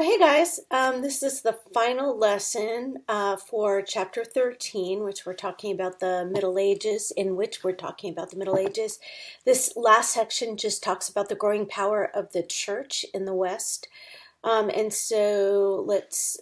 Hey guys, this is the final lesson for chapter 13, which we're talking about the Middle Ages, in which we're talking about the Middle Ages. This last section just talks about the growing power of the church in the West. And so let's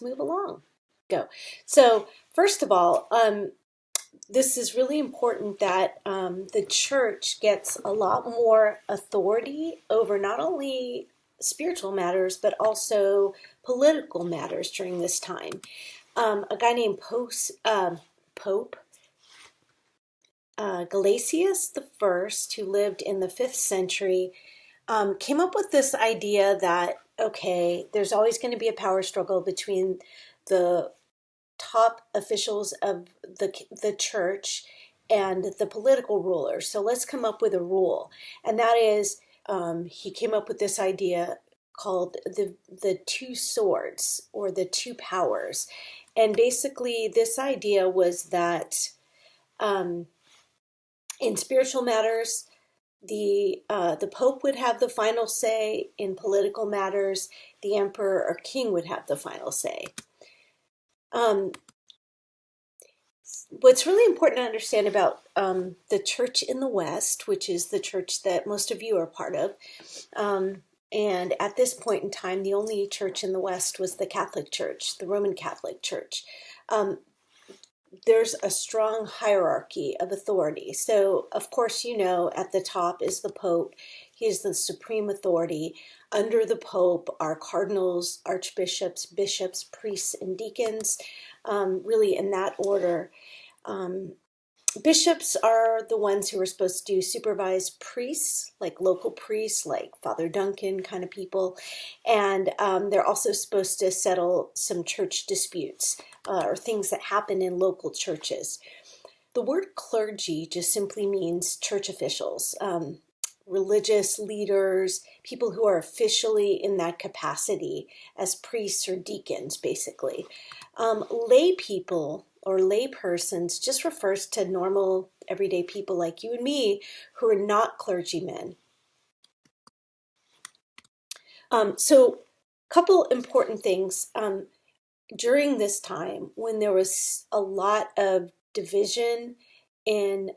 move along. Go. So first of all, this is really important that the church gets a lot more authority over not only spiritual matters but also political matters during this time. A guy named Pope Gelasius the First, who lived in the 5th century, came up with this idea that okay, there's always going to be a power struggle between the top officials of the church and the political rulers. So let's come up with a rule, and that is, he came up with this idea called the two swords or the two powers, and basically this idea was that um, in spiritual matters, the Pope would have the final say. In political matters, the Emperor or King would have the final say. Um, what's really important to understand about the church in the West, which is the church that most of you are part of, and at this point in time, the only church in the West was the Catholic Church, the Roman Catholic Church. Um, there's a strong hierarchy of authority. So, of course, you know, at the top is the Pope. He is the supreme authority. Under the Pope are cardinals, archbishops, bishops, priests, and deacons, really in that order. Um, Bishops are the ones who are supposed to supervise priests, like local priests, like Father Duncan kind of people. And they're also supposed to settle some church disputes or things that happen in local churches. The word clergy just simply means church officials, religious leaders, people who are officially in that capacity as priests or deacons, basically. Lay people or lay persons just refers to normal, everyday people like you and me who are not clergymen. So, couple important things. During this time, when there was a lot of division in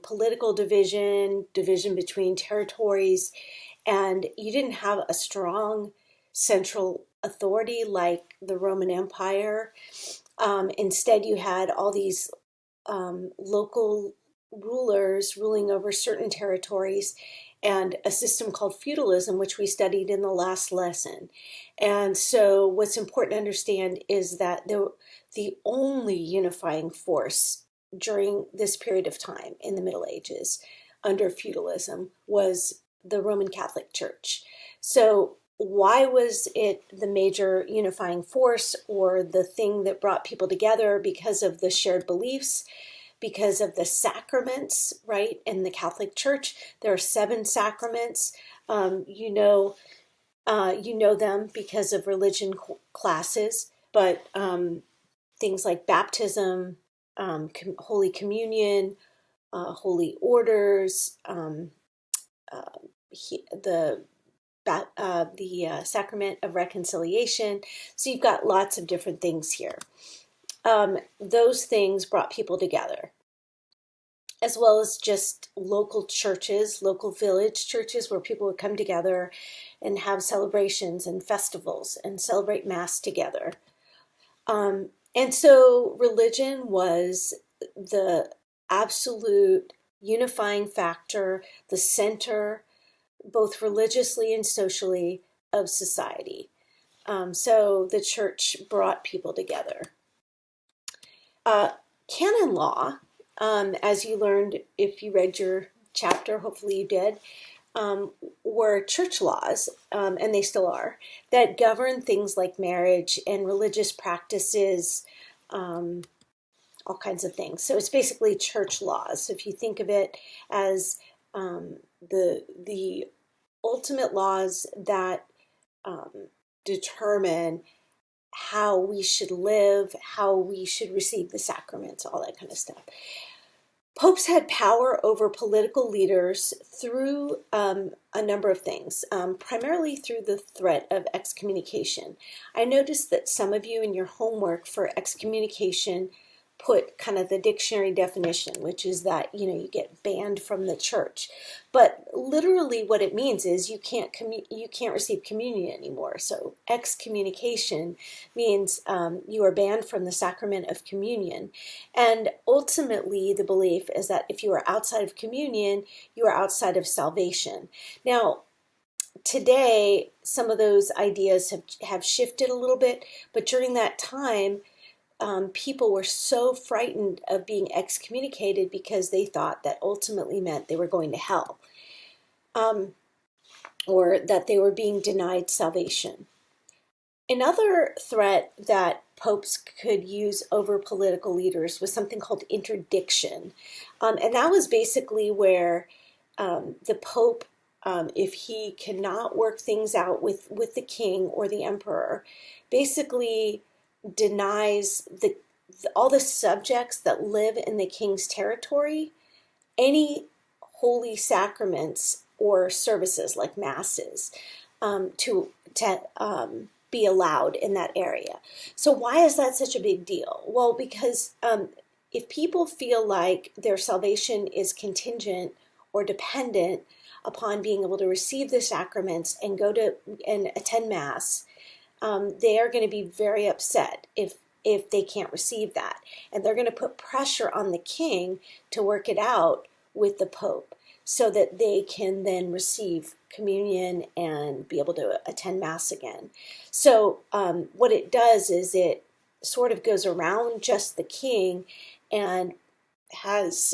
political division, division between territories, and you didn't have a strong central authority like the Roman Empire. Instead, you had all these local rulers ruling over certain territories and a system called feudalism, which we studied in the last lesson. And so, what's important to understand is that the only unifying force during this period of time in the Middle Ages under feudalism was the Roman Catholic Church. So, why was it the major unifying force or the thing that brought people together? Because of the shared beliefs, because of the sacraments, right? In the Catholic Church, there are 7 sacraments. You know them because of religion classes, but things like baptism, Holy Communion, holy orders, uh, the sacrament of reconciliation. So you've got lots of different things here. Those things brought people together, as well as just local churches, local village churches where people would come together and have celebrations and festivals and celebrate Mass together. And so religion was the absolute unifying factor, the center, both religiously and socially, of society. So the church brought people together. Uh, Canon law, as you learned if you read your chapter, hopefully you did, were church laws, and they still are, that govern things like marriage and religious practices, um, all kinds of things. So it's basically church laws. So if you think of it as the ultimate laws that um, determine how we should live, how we should receive the sacraments, all that kind of stuff. Popes had power over political leaders through a number of things, primarily through the threat of excommunication. I noticed that some of you in your homework for excommunication put kind of the dictionary definition, which is that, you get banned from the church. But literally what it means is you can't receive communion anymore. So excommunication means you are banned from the sacrament of communion. And ultimately, the belief is that if you are outside of communion, you are outside of salvation. Now, today, some of those ideas have shifted a little bit, but during that time, people were so frightened of being excommunicated because they thought that ultimately meant they were going to hell, or that they were being denied salvation. Another threat that popes could use over political leaders was something called interdiction. And that was basically where the pope, if he cannot work things out with the king or the emperor, basically denies all the subjects that live in the king's territory any holy sacraments or services like masses, to be allowed in that area. So why is that such a big deal? Well, because if people feel like their salvation is contingent or dependent upon being able to receive the sacraments and go to and attend mass, they are going to be very upset if they can't receive that, and they're going to put pressure on the king to work it out with the pope so that they can then receive communion and be able to attend mass again. So what it does is it sort of goes around just the king and has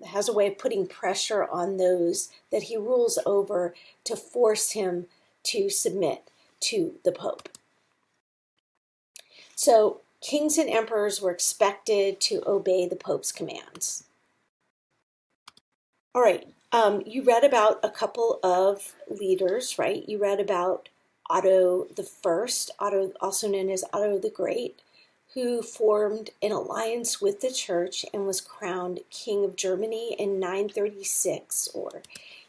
has a way of putting pressure on those that he rules over to force him to submit to the pope. So kings and emperors were expected to obey the pope's commands. All right, you read about a couple of leaders, right? You read about Otto the First, Otto, also known as Otto the Great, who formed an alliance with the church and was crowned King of Germany in 936, or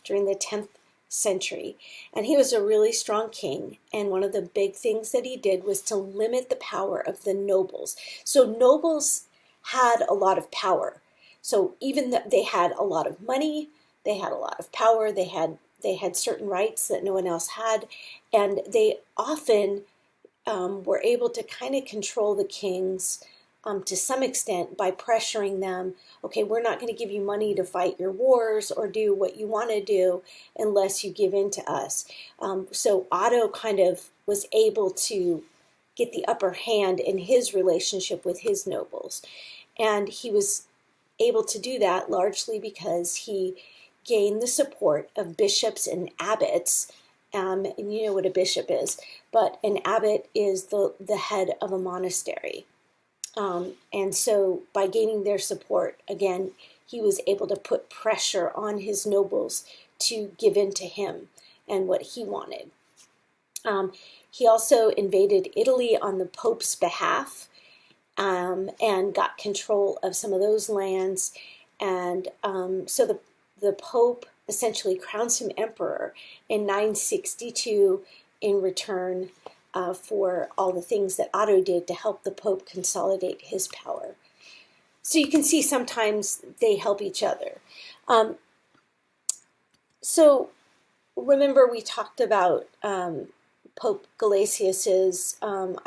during the 10th century. And he was a really strong king, and one of the big things that he did was to limit the power of the nobles. So nobles had a lot of power. So even though they had a lot of money, they had a lot of power, they had certain rights that no one else had, and they often were able to kind of control the kings to some extent by pressuring them. Okay, we're not going to give you money to fight your wars or do what you want to do unless you give in to us. So Otto kind of was able to get the upper hand in his relationship with his nobles. And he was able to do that largely because he gained the support of bishops and abbots. And you know what a bishop is, but an abbot is the head of a monastery. And so by gaining their support, again, he was able to put pressure on his nobles to give in to him and what he wanted. He also invaded Italy on the Pope's behalf, and got control of some of those lands. And so the Pope essentially crowns him emperor in 962 in return for all the things that Otto did to help the Pope consolidate his power. So you can see sometimes they help each other. So remember we talked about Pope Gelasius's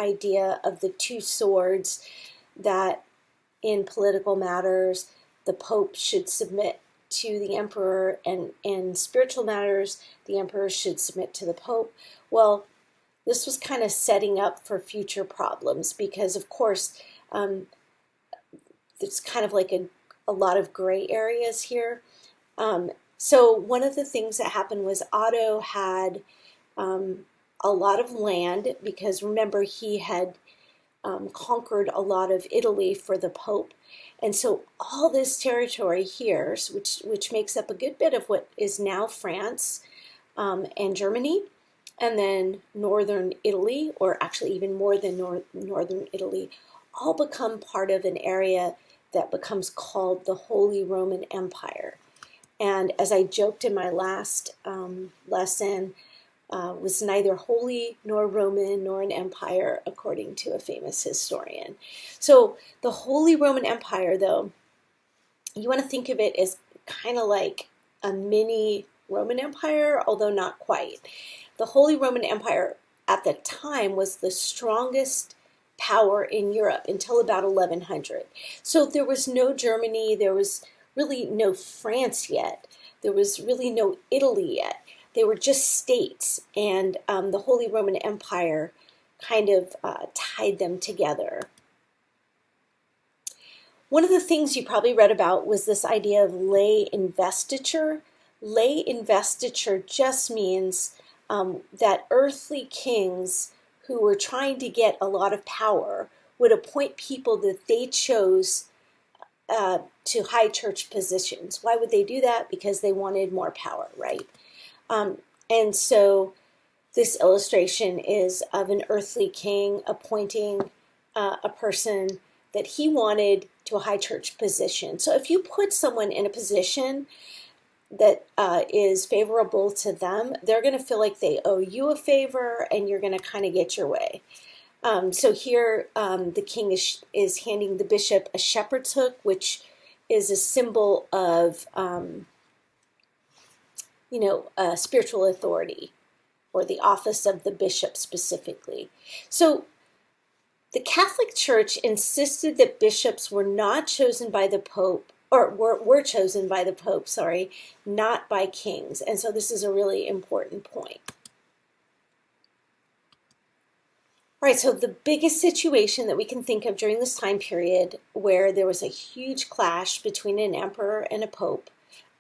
idea of the two swords, that in political matters the Pope should submit to the emperor, and in spiritual matters the emperor should submit to the Pope. Well, this was kind of setting up for future problems because, of course, it's kind of like a lot of gray areas here. So one of the things that happened was Otto had a lot of land because, remember, he had conquered a lot of Italy for the Pope. And so all this territory here, which makes up a good bit of what is now France and Germany, and then northern Italy, or actually even more than northern Italy, all become part of an area that becomes called the Holy Roman Empire. And as I joked in my last lesson, was neither holy nor Roman nor an empire, according to a famous historian. So the Holy Roman Empire, though, you want to think of it as kind of like a mini Roman Empire, although not quite. The Holy Roman Empire at the time was the strongest power in Europe until about 1100. So there was no Germany, there was really no France yet, there was really no Italy yet. They were just states, and the Holy Roman Empire kind of tied them together. One of the things you probably read about was this idea of lay investiture. Lay investiture just means that earthly kings who were trying to get a lot of power would appoint people that they chose to high church positions. Why would they do that? Because they wanted more power, right? And so this illustration is of an earthly king appointing a person that he wanted to a high church position. So if you put someone in a position that is favorable to them, they're going to feel like they owe you a favor, and you're going to kind of get your way. So here the king is handing the bishop a shepherd's hook, which is a symbol of, spiritual authority, or the office of the bishop specifically. So the Catholic Church insisted that bishops were not chosen by the Pope, or were chosen by the Pope, not by kings. And so this is a really important point. All right, so the biggest situation that we can think of during this time period where there was a huge clash between an emperor and a pope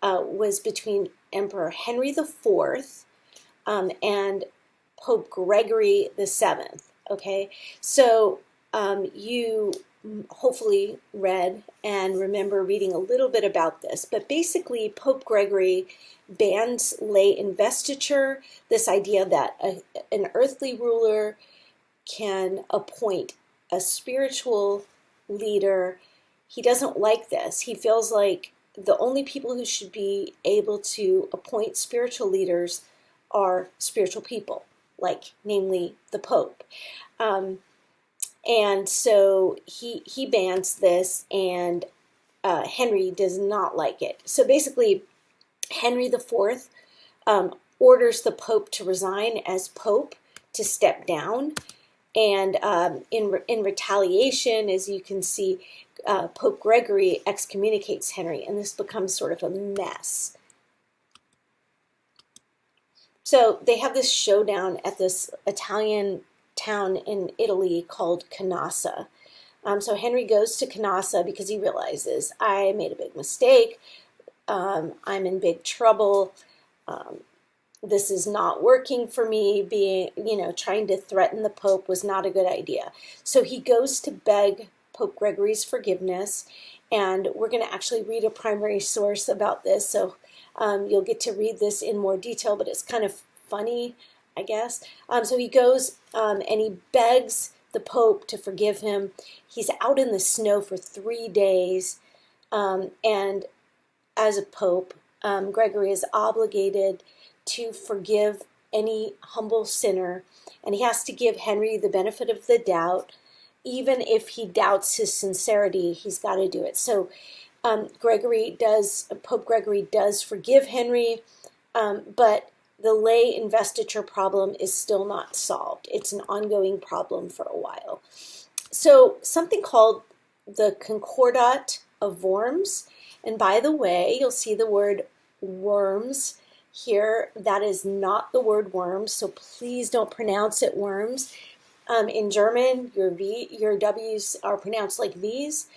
was between Emperor Henry IV and Pope Gregory VII. Okay, so you hopefully read and remember reading a little bit about this, but basically Pope Gregory bans lay investiture, this idea that an earthly ruler can appoint a spiritual leader. He doesn't like this. He feels like the only people who should be able to appoint spiritual leaders are spiritual people, like namely the Pope. And so he bans this, and Henry does not like it. So basically, Henry IV orders the Pope to resign as Pope, to step down. And in retaliation, as you can see, Pope Gregory excommunicates Henry, and this becomes sort of a mess. So they have this showdown at this Italian town in Italy called Canossa. So Henry goes to Canossa because he realizes, I made a big mistake. I'm in big trouble. This is not working for me. Trying to threaten the Pope was not a good idea. So he goes to beg Pope Gregory's forgiveness, and we're going to actually read a primary source about this, so you'll get to read this in more detail, but it's kind of funny, I guess. So he goes and he begs the Pope to forgive him. He's out in the snow for 3 days, and as a Pope, Gregory is obligated to forgive any humble sinner, and he has to give Henry the benefit of the doubt. Even if he doubts his sincerity, he's got to do it. So Pope Gregory does forgive Henry, but the lay investiture problem is still not solved. It's an ongoing problem for a while. So something called the Concordat of Worms, and by the way, you'll see the word worms here. That is not the word worms, so please don't pronounce it worms. In German, your W's are pronounced like V's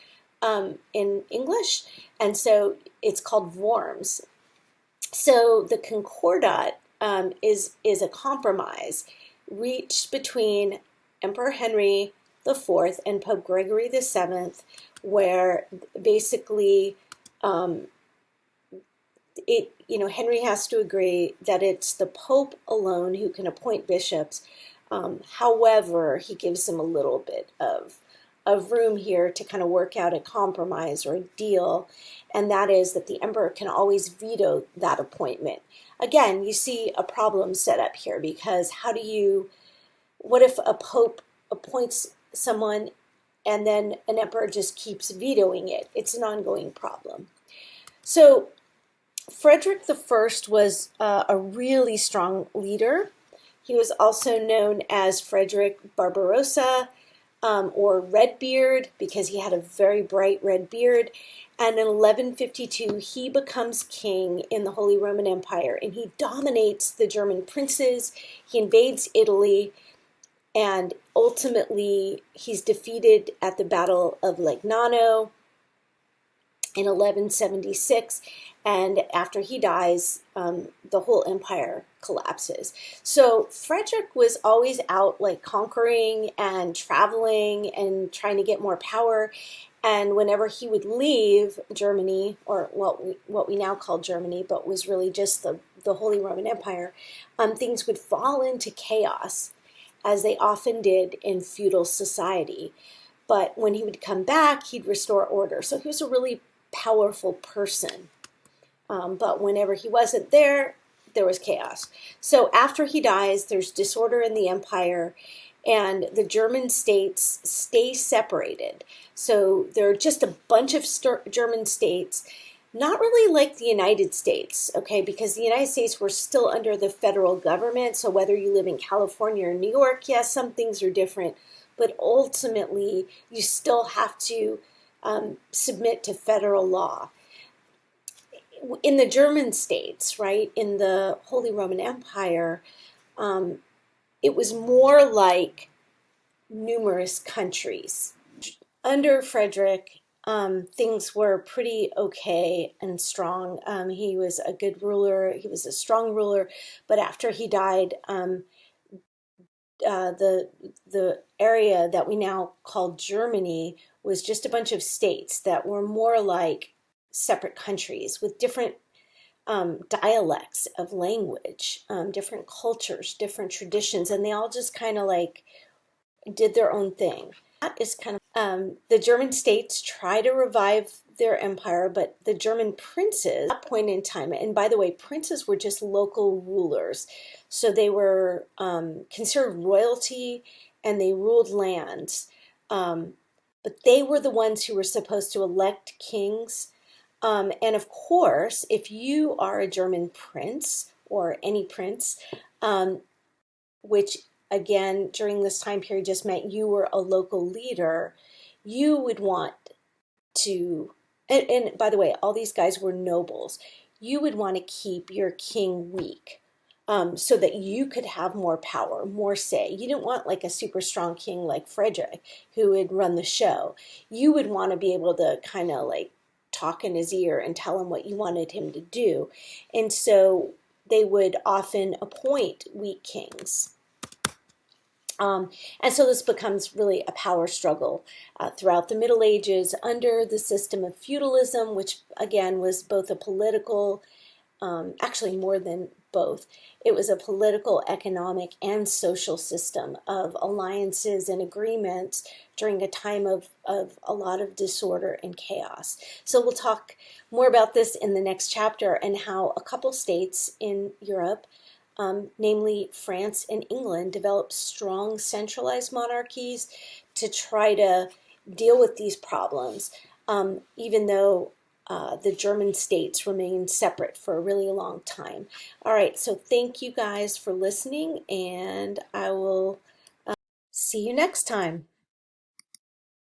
in English, and so it's called Worms. So the Concordat is a compromise reached between Emperor Henry IV and Pope Gregory VII, where basically Henry has to agree that it's the Pope alone who can appoint bishops. However, he gives him a little bit of of room here to kind of work out a compromise or a deal, and that is that the emperor can always veto that appointment. Again, you see a problem set up here, because what if a pope appoints someone and then an emperor just keeps vetoing it? It's an ongoing problem. So Frederick the First was a really strong leader. He was also known as Frederick Barbarossa, or Redbeard, because he had a very bright red beard. And in 1152, he becomes king in the Holy Roman Empire, and he dominates the German princes. He invades Italy, and ultimately he's defeated at the Battle of Legnano in 1176, and after he dies, the whole empire collapses. So Frederick was always out like conquering and traveling and trying to get more power. And whenever he would leave Germany, or what we now call Germany, but was really just the Holy Roman Empire, things would fall into chaos, as they often did in feudal society. But when he would come back, he'd restore order. So he was a really powerful person. But whenever he wasn't there, there was chaos. So after he dies, there's disorder in the empire, and the German states stay separated. So there are just a bunch of German states, not really like the United States, okay, because the United States were still under the federal government. So whether you live in California or New York, yes, some things are different, but ultimately you still have to submit to federal law. In the German states, right, in the Holy Roman Empire, it was more like numerous countries. Under Frederick, things were pretty okay and strong. He was a good ruler. He was a strong ruler. But after he died, the area that we now call Germany was just a bunch of states that were more like separate countries with different dialects of language, different cultures, different traditions, and they all just kind of like did their own thing. That is kind of the German states try to revive their empire, but the German princes at that point in time, and by the way, princes were just local rulers, so they were considered royalty, and they ruled lands, but they were the ones who were supposed to elect kings. And of course, if you are a German prince or any prince, which again, during this time period just meant you were a local leader, you would want to, and by the way, all these guys were nobles, you would want to keep your king weak. So that you could have more power, more say. You didn't want like a super strong king like Frederick who would run the show. You would want to be able to kind of like talk in his ear and tell him what you wanted him to do. And so they would often appoint weak kings. And so this becomes really a power struggle throughout the Middle Ages under the system of feudalism, which again was both a political, actually more than both. It was a political, economic, and social system of alliances and agreements during a time of a lot of disorder and chaos. So we'll talk more about this in the next chapter, and how a couple states in Europe, namely France and England, developed strong centralized monarchies to try to deal with these problems, even though the German states remained separate for a really long time. All right, so thank you guys for listening, and I will see you next time.